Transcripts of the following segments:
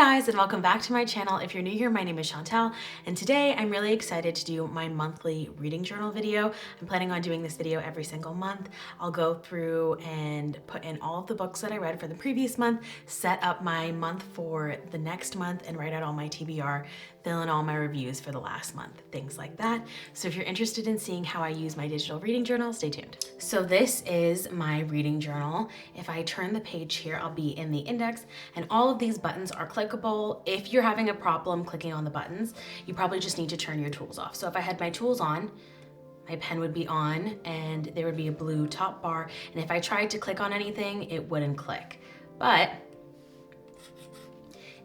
guys, and welcome back to my channel. If you're new here, my name is Chantal, and today I'm really excited to do my monthly reading journal video. I'm planning on doing this video every single month. I'll go through and put in all of the books that I read for the previous month, set up my month for the next month, and write out all my TBR, fill in all my reviews for the last month, things like that. So if you're interested in seeing how I use my digital reading journal, stay tuned. So this is my reading journal. If I turn the page here, I'll be in the index, and all of these buttons are clickable. If you're having a problem clicking on the buttons, you probably just need to turn your tools off. So if I had my tools on, my pen would be on and there would be a blue top bar. And if I tried to click on anything, it wouldn't click. But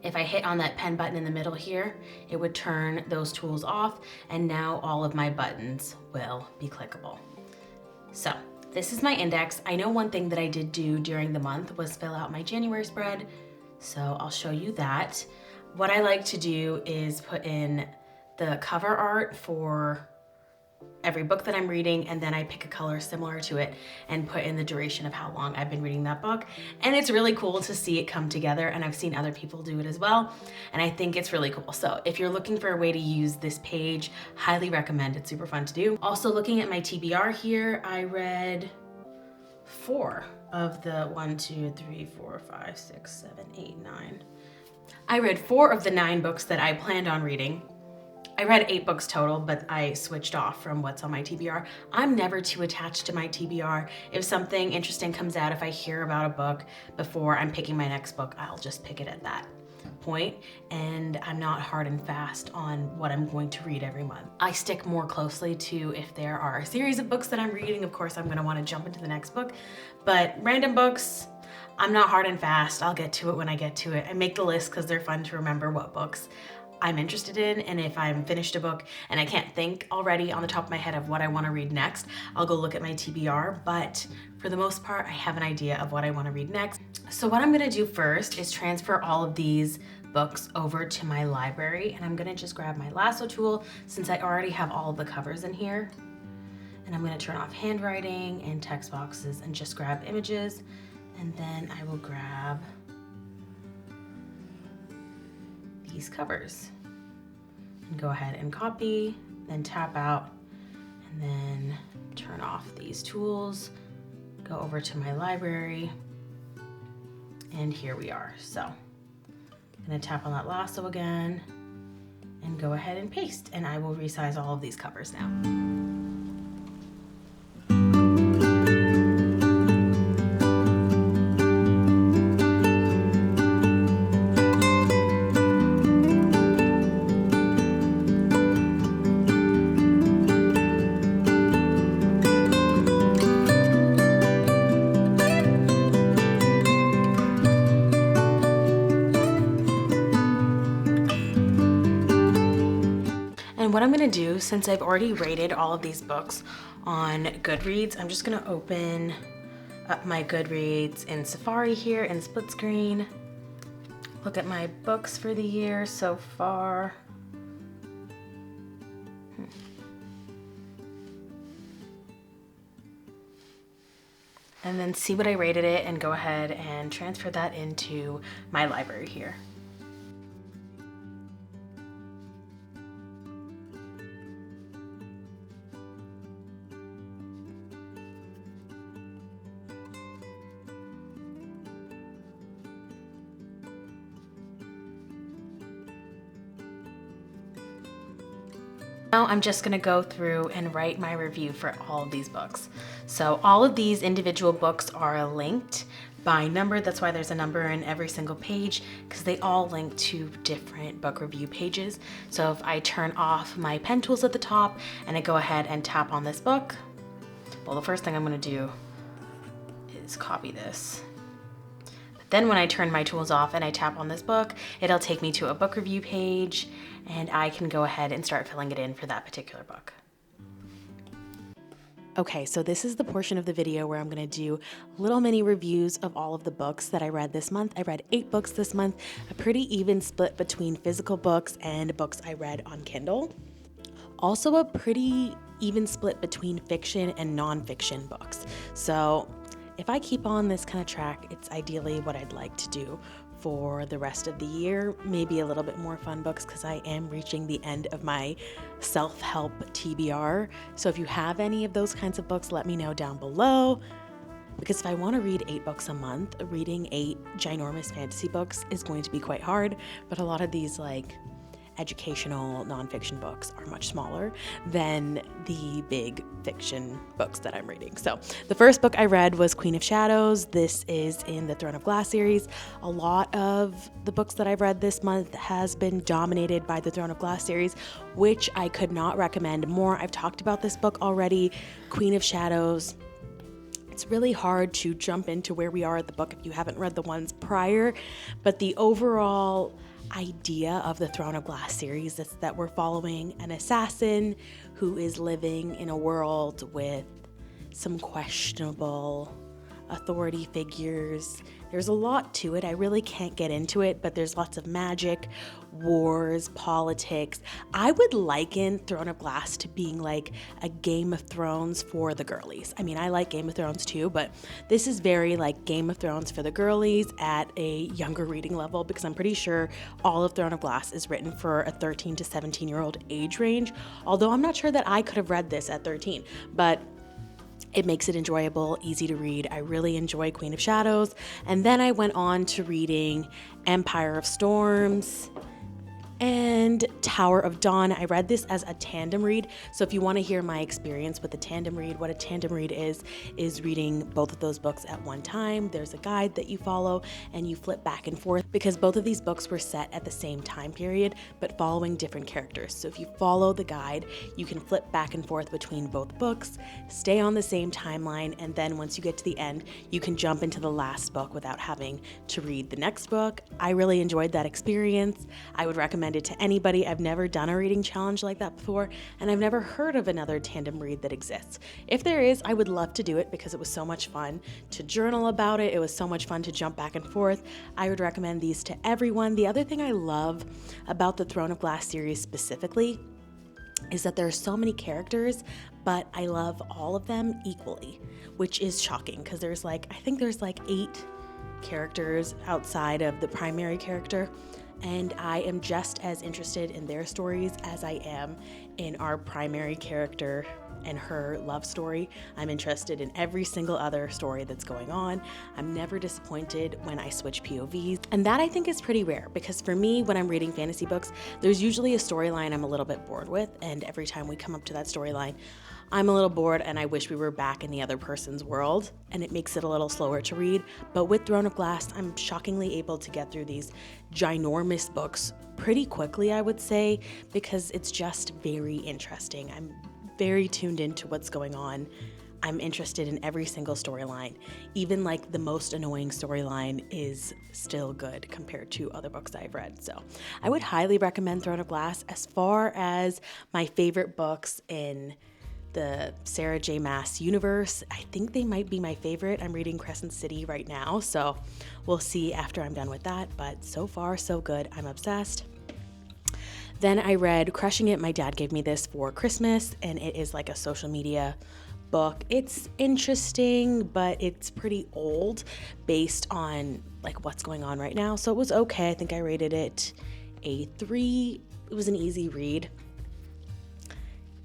if I hit on that pen button in the middle here, it would turn those tools off, and now all of my buttons will be clickable. So this is my index. I know one thing that I did do during the month was fill out my January spread. So I'll show you that. What I like to do is put in the cover art for every book that I'm reading, and then I pick a color similar to it and put in the duration of how long I've been reading that book. And it's really cool to see it come together, and I've seen other people do it as well, and I think it's really cool. So if you're looking for a way to use this page, highly recommend. It's super fun to do. Also, looking at my TBR here, I read 4 of the 1, 2, 3, 4, 5, 6, 7, 8, 9. I read 4 of the 9 books that I planned on reading. I read 8 books total, but I switched off from what's on my TBR. I'm never too attached to my TBR. If something interesting comes out, if I hear about a book before I'm picking my next book, I'll just pick it at that point, and I'm not hard and fast on what I'm going to read every month. I stick more closely to if there are a series of books that I'm reading. Of course, I'm going to want to jump into the next book, but random books, I'm not hard and fast. I'll get to it when I get to it. I make the list because they're fun to remember what books I'm interested in, and if I'm finished a book and I can't think already on the top of my head of what I want to read next, I'll go look at my TBR, but for the most part, I have an idea of what I want to read next. So what I'm going to do first is transfer all of these books over to my library, and I'm going to just grab my lasso tool since I already have all of the covers in here, and I'm going to turn off handwriting and text boxes and just grab images, and then I will grab these covers and go ahead and copy, then tap out, and then turn off these tools, go over to my library, and here we are. So I'm gonna tap on that lasso again and go ahead and paste, and I will resize all of these covers now. And what I'm gonna do, since I've already rated all of these books on Goodreads, I'm just gonna open up my Goodreads in Safari here in split screen, look at my books for the year so far. And then see what I rated it and go ahead and transfer that into my library here. Now I'm just gonna go through and write my review for all of these books. So all of these individual books are linked by number. That's why there's a number in every single page, because they all link to different book review pages. So if I turn off my pen tools at the top and I go ahead and tap on this book, well, the first thing I'm gonna do is copy this. Then when I turn my tools off and I tap on this book, it'll take me to a book review page, and I can go ahead and start filling it in for that particular book. Okay, so this is the portion of the video where I'm gonna do little mini reviews of all of the books that I read this month. I read 8 books this month, a pretty even split between physical books and books I read on Kindle. Also a pretty even split between fiction and nonfiction books. So if I keep on this kind of track, it's ideally what I'd like to do for the rest of the year. Maybe a little bit more fun books because I am reaching the end of my self-help TBR. So if you have any of those kinds of books, let me know down below. Because if I want to read 8 books a month, reading 8 ginormous fantasy books is going to be quite hard. But a lot of these like educational nonfiction books are much smaller than the big fiction books that I'm reading. So the first book I read was Queen of Shadows. This is in the Throne of Glass series. A lot of the books that I've read this month has been dominated by the Throne of Glass series, which I could not recommend more. I've talked about this book already, Queen of Shadows. It's really hard to jump into where we are at the book if you haven't read the ones prior, but the overall idea of the Throne of Glass series is that we're following an assassin who is living in a world with some questionable authority figures. There's a lot to it. I really can't get into it, but there's lots of magic, wars, politics. I would liken Throne of Glass to being like a Game of Thrones for the girlies. I mean, I like Game of Thrones too, but this is very like Game of Thrones for the girlies at a younger reading level, because I'm pretty sure all of Throne of Glass is written for a 13 to 17-year-old age range, although I'm not sure that I could have read this at 13, but it makes it enjoyable, easy to read. I really enjoy Queen of Shadows. And then I went on to reading Empire of Storms and Tower of Dawn. I read this as a tandem read. So if you want to hear my experience with a tandem read, what a tandem read is reading both of those books at one time. There's a guide that you follow and you flip back and forth, because both of these books were set at the same time period, but following different characters. So if you follow the guide, you can flip back and forth between both books, stay on the same timeline, and then once you get to the end, you can jump into the last book without having to read the next book. I really enjoyed that experience. I would recommend it to anybody. I've never done a reading challenge like that before, and I've never heard of another tandem read that exists. If there is, I would love to do it because it was so much fun to journal about it. It was so much fun to jump back and forth. I would recommend these to everyone. The other thing I love about the Throne of Glass series specifically is that there are so many characters, but I love all of them equally, which is shocking because I think there's 8 characters outside of the primary character. And I am just as interested in their stories as I am in our primary character and her love story. I'm interested in every single other story that's going on. I'm never disappointed when I switch POVs. And that I think is pretty rare, because for me, when I'm reading fantasy books, there's usually a storyline I'm a little bit bored with. And every time we come up to that storyline, I'm a little bored and I wish we were back in the other person's world, and it makes it a little slower to read. But with Throne of Glass, I'm shockingly able to get through these ginormous books pretty quickly, I would say, because it's just very interesting. I'm very tuned into what's going on. I'm interested in every single storyline. Even the most annoying storyline is still good compared to other books I've read. So I would highly recommend Throne of Glass. As far as my favorite books in the Sarah J. Maas universe, I think they might be my favorite. I'm reading Crescent City right now, so we'll see after I'm done with that, but so far so good. I'm obsessed. Then I read Crushing It. My dad gave me this for Christmas, and it is like a social media book. It's interesting, but it's pretty old based on what's going on right now, so it was okay. I think I rated it a 3. It was an easy read.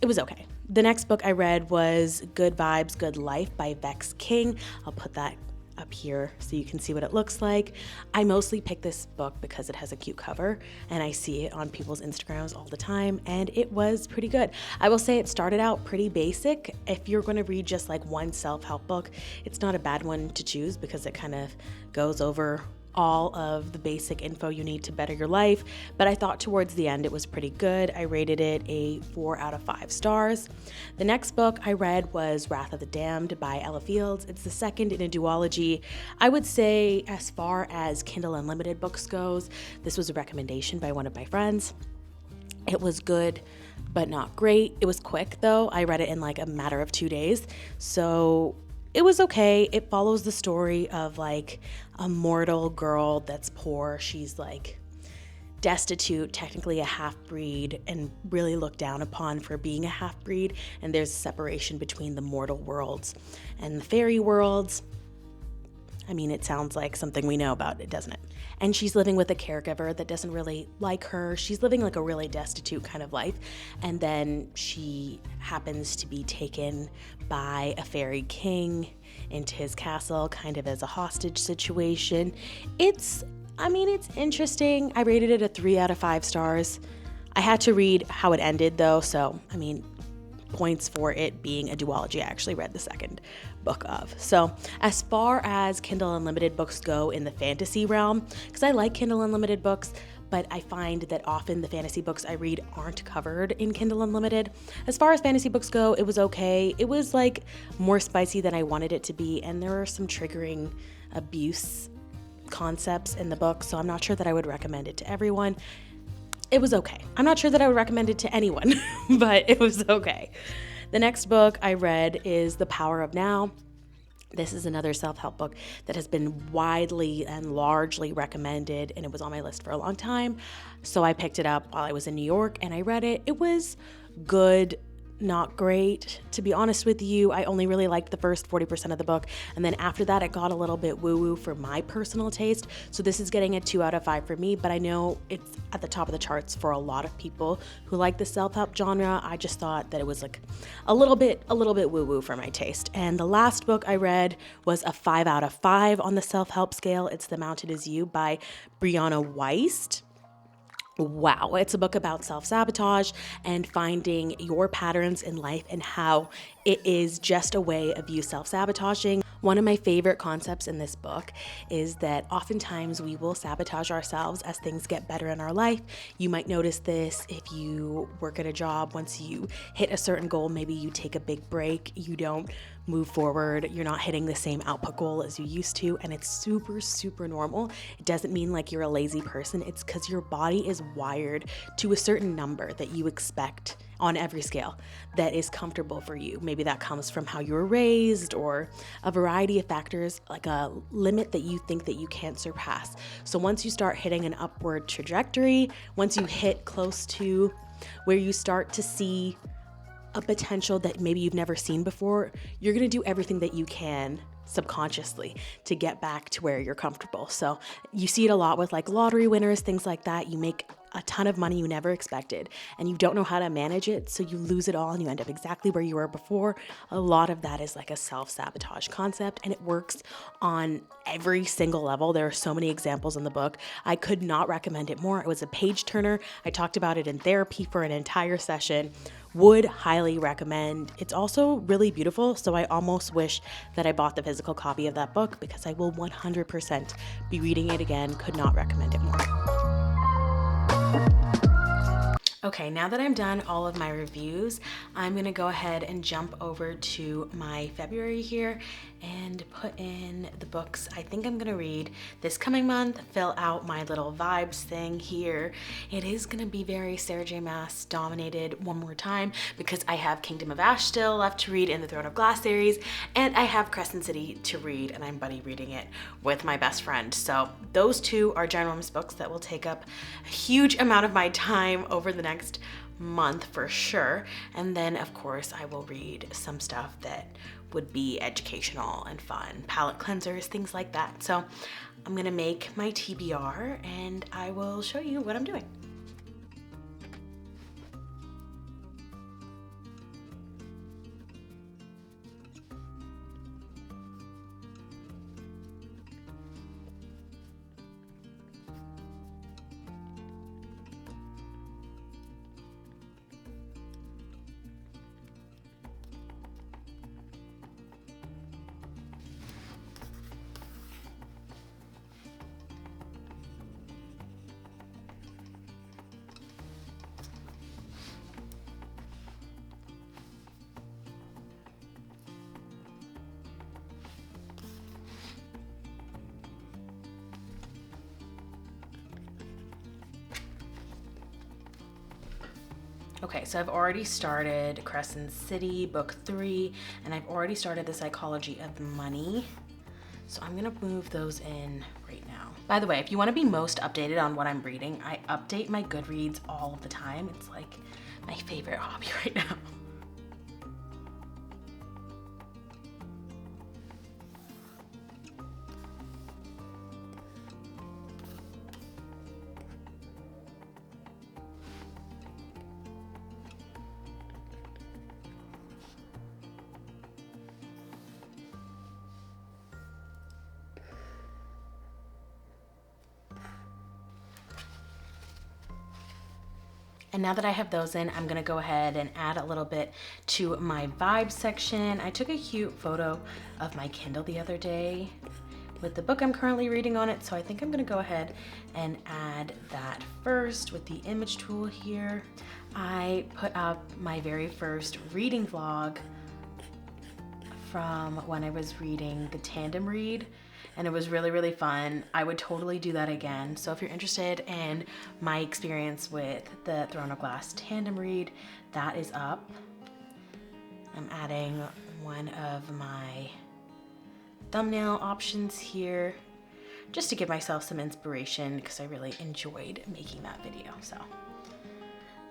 It was okay. The next book I read was Good Vibes, Good Life by Vex King. I'll put that up here so you can see what it looks like. I mostly picked this book because it has a cute cover and I see it on people's Instagrams all the time, and it was pretty good. I will say it started out pretty basic. If you're going to read just one self-help book, it's not a bad one to choose because it kind of goes over all of the basic info you need to better your life, but I thought towards the end it was pretty good. I rated it a 4 out of 5 stars. The next book I read was Wrath of the Damned by Ella Fields. It's the second in a duology. I would say, as far as Kindle Unlimited books goes, this was a recommendation by one of my friends. It was good, but not great. It was quick though. I read it in a matter of 2 days, so it was okay. It follows the story of a mortal girl that's poor. She's destitute, technically a half-breed, and really looked down upon for being a half-breed. And there's a separation between the mortal worlds and the fairy worlds. I mean, it sounds like something we know about, doesn't it? And she's living with a caregiver that doesn't really like her. She's living like a really destitute kind of life. And then she happens to be taken by a fairy king into his castle, kind of as a hostage situation. It's interesting. I rated it a 3 out of 5 stars. I had to read how it ended though, so, points for it being a duology. I actually read the second book of. So as far as Kindle Unlimited books go in the fantasy realm, because I like Kindle Unlimited books, but I find that often the fantasy books I read aren't covered in Kindle Unlimited. As far as fantasy books go, it was okay. It was like more spicy than I wanted it to be, and there were some triggering abuse concepts in the book, so I'm not sure that I would recommend it to everyone. It was okay. I'm not sure that I would recommend it to anyone, but it was okay. The next book I read is The Power of Now. This is another self-help book that has been widely and largely recommended, and it was on my list for a long time. So I picked it up while I was in New York and I read it. It was good, not great. To be honest with you, I only really liked the first 40% of the book, and then after that it got a little bit woo-woo for my personal taste. So this is getting a 2 out of 5 for me, but I know it's at the top of the charts for a lot of people who like the self-help genre. I just thought that it was like a little bit woo-woo for my taste. And the last book I read was a 5 out of 5 on the self-help scale. It's The Mountain Is You by Brianna Wiest. Wow, it's a book about self-sabotage and finding your patterns in life and how it is just a way of you self-sabotaging. One of my favorite concepts in this book is that oftentimes we will sabotage ourselves as things get better in our life. You might notice this if you work at a job. Once you hit a certain goal, maybe you take a big break, you don't move forward, you're not hitting the same output goal as you used to, and it's super normal. It doesn't mean like you're a lazy person. It's because your body is wired to a certain number that you expect on every scale that is comfortable for you. Maybe that comes from how you were raised or a variety of factors, like a limit that you think that you can't surpass. So once you start hitting an upward trajectory, once you hit close to where you start to see a potential that maybe you've never seen before, you're going to do everything that you can subconsciously to get back to where you're comfortable. So you see it a lot with like lottery winners, things like that. You make a ton of money you never expected and you don't know how to manage it, so you lose it all and you end up exactly where you were before. A lot of that is like a self-sabotage concept, and it works on every single level. There are so many examples in the book. I could not recommend it more. It was a page turner. I talked about it in therapy for an entire session. Would highly recommend. It's also really beautiful, so I almost wish that I bought the physical copy of that book because I will 100% be reading it again. Could not recommend it more. Okay, now that I'm done all of my reviews, I'm gonna go ahead and jump over to my February here and put in the books I think I'm gonna read this coming month, fill out my little vibes thing here. It is gonna be very Sarah J. Maas dominated one more time because I have Kingdom of Ash still left to read in the Throne of Glass series, and I have Crescent City to read, and I'm buddy reading it with my best friend. So those two are ginormous books that will take up a huge amount of my time over the next month for sure. And then of course I will read some stuff that would be educational and fun, palette cleansers, things like that. So I'm gonna make my TBR and I will show you what I'm doing. Okay, so I've already started Crescent City, book 3, and I've already started The Psychology of Money. So I'm gonna move those in right now. By the way, if you wanna be most updated on what I'm reading, I update my Goodreads all the time. It's like my favorite hobby right now. And now that I have those in, I'm gonna go ahead and add a little bit to my vibe section. I took a cute photo of my Kindle the other day with the book I'm currently reading on it, so I think I'm gonna go ahead and add that first with the image tool here. I put up my very first reading vlog from when I was reading the tandem read, and it was really, really fun. I would totally do that again. So if you're interested in my experience with the Throne of Glass tandem read, that is up. I'm adding one of my thumbnail options here just to give myself some inspiration because I really enjoyed making that video. So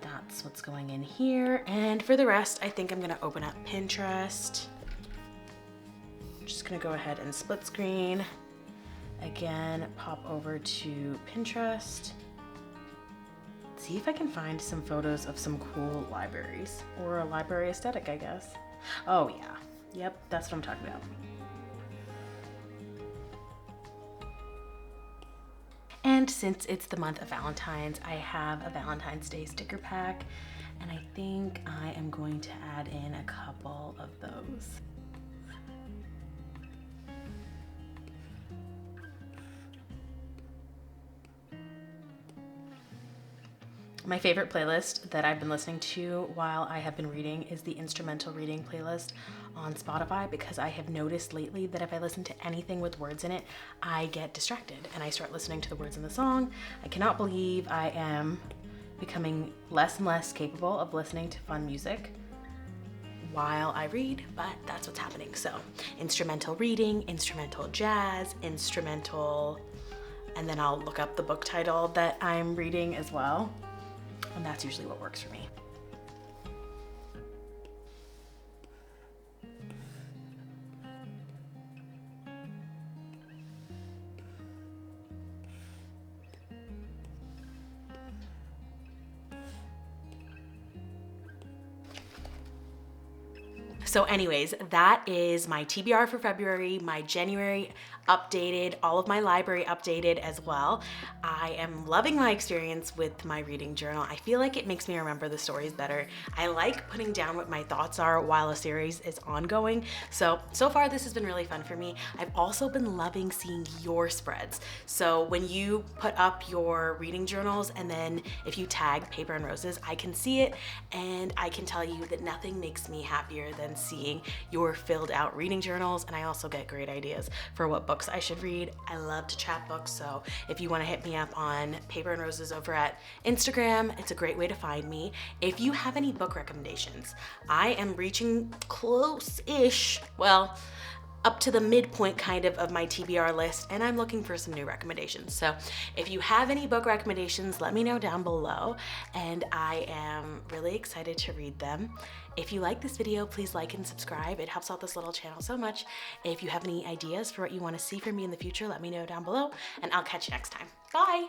that's what's going in here. And for the rest, I think I'm gonna open up Pinterest. I'm just gonna go ahead and split screen. Again, pop over to Pinterest. See if I can find some photos of some cool libraries or a library aesthetic, I guess. Oh yeah, yep, that's what I'm talking about. And since it's the month of Valentine's, I have a Valentine's Day sticker pack, and I think I am going to add in a couple of those. My favorite playlist that I've been listening to while I have been reading is the instrumental reading playlist on Spotify, because I have noticed lately that if I listen to anything with words in it, I get distracted and I start listening to the words in the song. I cannot believe I am becoming less and less capable of listening to fun music while I read, but that's what's happening. So instrumental reading, instrumental jazz, instrumental, and then I'll look up the book title that I'm reading as well. And that's usually what works for me. So anyways, that is my TBR for February, my January updated, all of my library updated as well. I am loving my experience with my reading journal. I feel like it makes me remember the stories better. I like putting down what my thoughts are while a series is ongoing. So far this has been really fun for me. I've also been loving seeing your spreads. So when you put up your reading journals and then if you tag Paper and Roses, I can see it and I can tell you that nothing makes me happier than seeing your filled out reading journals. And I also get great ideas for what books I should read. I love to chat books, so if you want to hit me up on Paper and Roses over at Instagram, it's a great way to find me. If you have any book recommendations, I am reaching close-ish, well, up to the midpoint kind of my TBR list, and I'm looking for some new recommendations. So if you have any book recommendations, let me know down below, and I am really excited to read them. If you like this video, please like and subscribe. It helps out this little channel so much. If you have any ideas for what you want to see from me in the future, let me know down below, and I'll catch you next time. Bye!